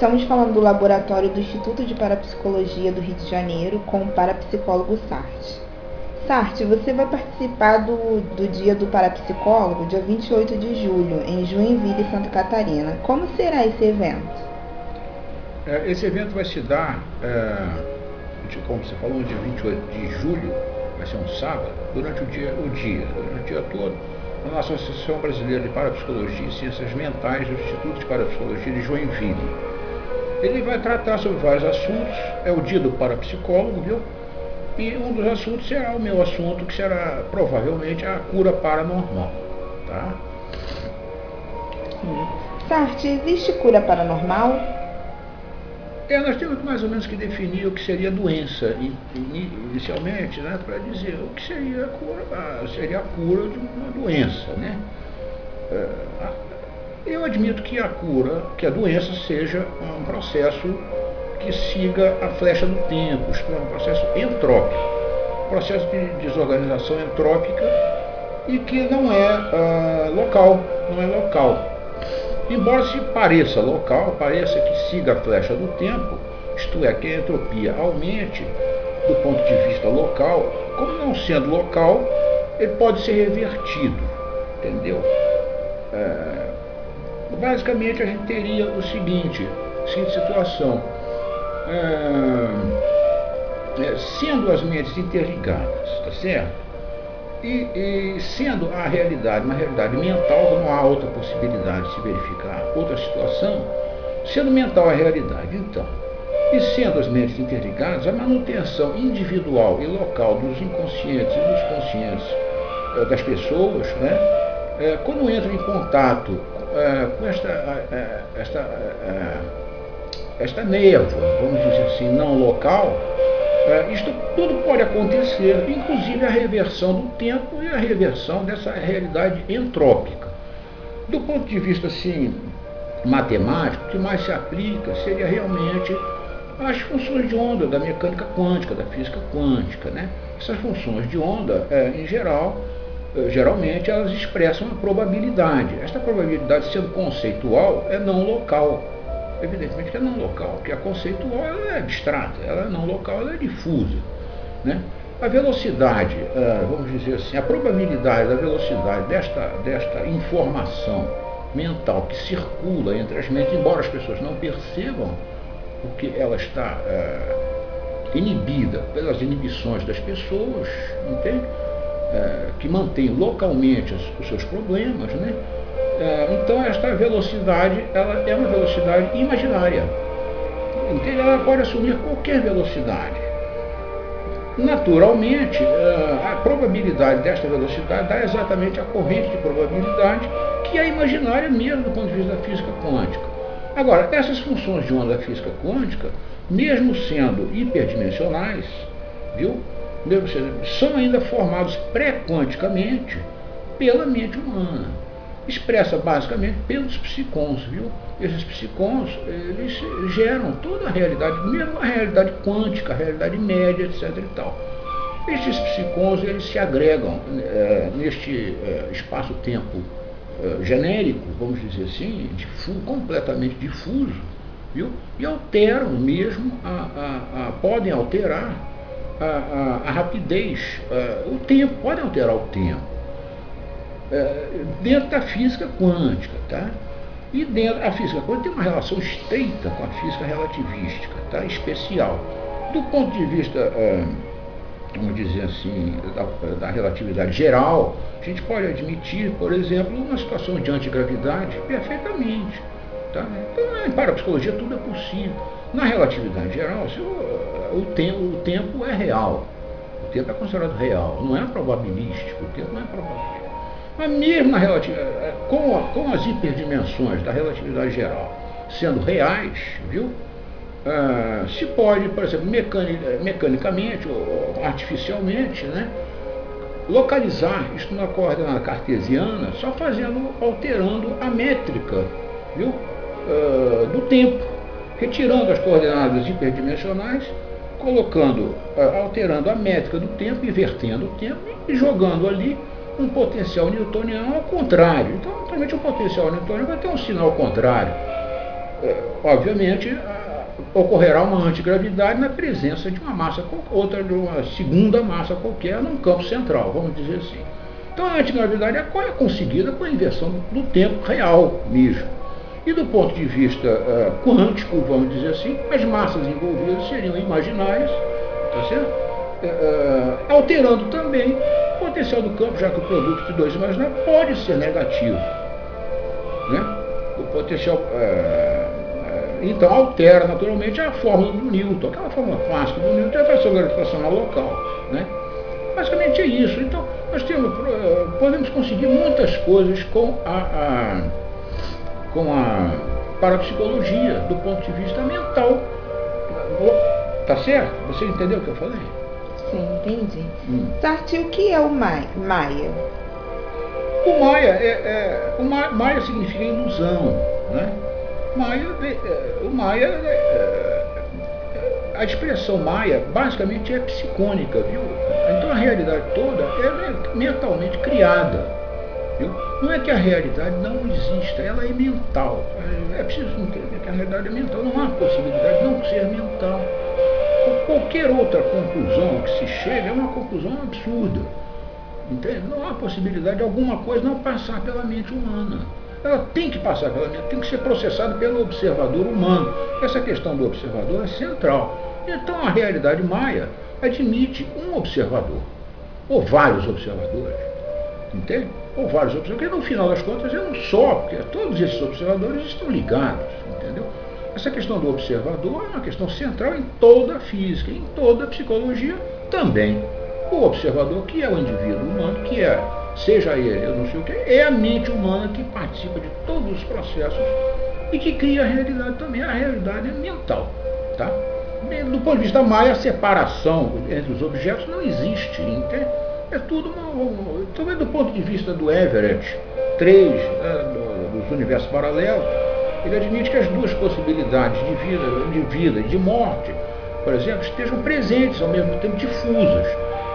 Estamos falando do laboratório do Instituto de Parapsicologia do Rio de Janeiro com o parapsicólogo Sartre. Sartre, você vai participar do Dia do Parapsicólogo, dia 28 de julho, em Joinville, Santa Catarina. Como será esse evento? Esse evento vai se dar, como você falou, no dia 28 de julho, vai ser um sábado, durante o dia todo, na nossa Associação Brasileira de Parapsicologia e Ciências Mentais do Instituto de Parapsicologia de Joinville. Ele vai tratar sobre vários assuntos, é o dia do parapsicólogo, viu? E um dos assuntos será o meu assunto, que será provavelmente a cura paranormal, tá? Sartre, existe cura paranormal? Nós temos mais ou menos que definir o que seria doença inicialmente, né, para dizer o que seria a cura. Seria a cura de uma doença, né? Eu admito que a doença seja um processo que siga a flecha do tempo, isto é, um processo entrópico, processo de desorganização entrópica e que não é local. Embora se pareça local, pareça que siga a flecha do tempo, isto é, que a entropia aumente do ponto de vista local, como não sendo local, ele pode ser revertido, entendeu? Basicamente a gente teria a seguinte situação, sendo as mentes interligadas, tá certo? E sendo a realidade uma realidade mental, não há outra possibilidade de se verificar outra situação, sendo mental a realidade, então, e sendo as mentes interligadas, a manutenção individual e local dos inconscientes e dos conscientes das pessoas, né, quando entram em contato com esta névoa, vamos dizer assim, não local, isto tudo pode acontecer, inclusive a reversão do tempo e a reversão dessa realidade entrópica. Do ponto de vista assim, matemático, o que mais se aplica seria realmente as funções de onda da mecânica quântica, da física quântica, né? Essas funções de onda, em geral, geralmente elas expressam a probabilidade. Esta probabilidade, sendo conceitual, é não local. Evidentemente que é não local, porque a conceitual ela é abstrata, ela é não local, ela é difusa, né? A velocidade, vamos dizer assim, a probabilidade da velocidade desta informação mental que circula entre as mentes, embora as pessoas não percebam, porque ela está inibida pelas inibições das pessoas, entende? Que mantém localmente os seus problemas, né? Então esta velocidade, ela é uma velocidade imaginária. Entende? Ela pode assumir qualquer velocidade. Naturalmente, a probabilidade desta velocidade dá exatamente a corrente de probabilidade que é imaginária mesmo do ponto de vista da física quântica. Agora, essas funções de onda da física quântica, mesmo sendo hiperdimensionais, viu? São ainda formados pré-quanticamente pela mente humana, expressa basicamente pelos psicons, viu? Esses psicons, eles geram toda a realidade, mesmo a realidade quântica, a realidade média, etc. e tal. Estes psicons, eles se agregam neste espaço-tempo genérico, vamos dizer assim, completamente difuso, viu? E alteram mesmo, podem alterar a rapidez, o tempo, podem alterar o tempo, dentro da física quântica, tá? E dentro, a física quântica tem uma relação estreita com a física relativística, tá? Especial. Do ponto de vista, vamos dizer assim, da relatividade geral, a gente pode admitir, por exemplo, uma situação de antigravidade perfeitamente, tá? Então, em parapsicologia tudo é possível. Na relatividade geral, o tempo é real, o tempo é considerado real, não é probabilístico, o tempo não é probabilístico. Mas mesmo na com as hiperdimensões da relatividade geral sendo reais, viu? Se pode, por exemplo, mecanicamente ou artificialmente, né, localizar isto na coordenada cartesiana, só alterando a métrica, viu? Do tempo, retirando as coordenadas hiperdimensionais, alterando a métrica do tempo, invertendo o tempo e jogando ali um potencial newtoniano ao contrário. Então, naturalmente, o potencial newtoniano vai ter um sinal contrário. obviamente, ocorrerá uma antigravidade na presença de uma massa outra, de uma segunda massa qualquer num campo central, vamos dizer assim. Então a antigravidade é conseguida com a inversão do tempo real mesmo. E do ponto de vista quântico, vamos dizer assim, as massas envolvidas seriam imaginárias, tá certo? Alterando também o potencial do campo, já que o produto de dois imaginários pode ser negativo, né? O potencial então altera naturalmente a fórmula do Newton, aquela fórmula clássica do Newton, a atração gravitacional local, né? Basicamente é isso. Então nós podemos conseguir muitas coisas com a parapsicologia do ponto de vista mental. Tá certo? Você entendeu o que eu falei? Sim, entendi. Sartre, o que é o Maia? O Maia significa ilusão, né? A expressão Maia basicamente é psicônica, viu? Então a realidade toda é mentalmente criada, viu? Não é que a realidade não exista, ela é mental. É preciso entender que a realidade é mental, não há possibilidade de não ser mental. Qualquer outra conclusão que se chega é uma conclusão absurda. Entende? Não há possibilidade de alguma coisa não passar pela mente humana. Ela tem que passar pela mente, tem que ser processada pelo observador humano. Essa questão do observador é central. Então a realidade maia admite um observador, ou vários observadores. Entende? Ou vários observadores, porque no final das contas é um só, porque todos esses observadores estão ligados. Entendeu? Essa questão do observador é uma questão central em toda a física, em toda a psicologia também. O observador, que é o indivíduo humano, que é, seja ele, eu não sei o que, é a mente humana que participa de todos os processos e que cria a realidade também. A realidade é mental, tá? Do ponto de vista maia, a separação entre os objetos não existe, entende? É tudo também do ponto de vista do Everett 3, dos universos paralelos, ele admite que as duas possibilidades de vida e de morte, por exemplo, estejam presentes ao mesmo tempo, difusas.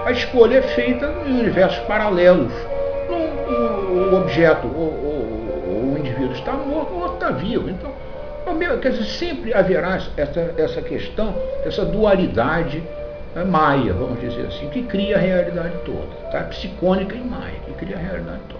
A escolha é feita em universos paralelos. O objeto, o indivíduo está morto ou está vivo. Então, quer dizer, sempre haverá essa questão, essa dualidade maia, vamos dizer assim, que cria a realidade toda. Tá? Psicônica e maia, que cria a realidade toda.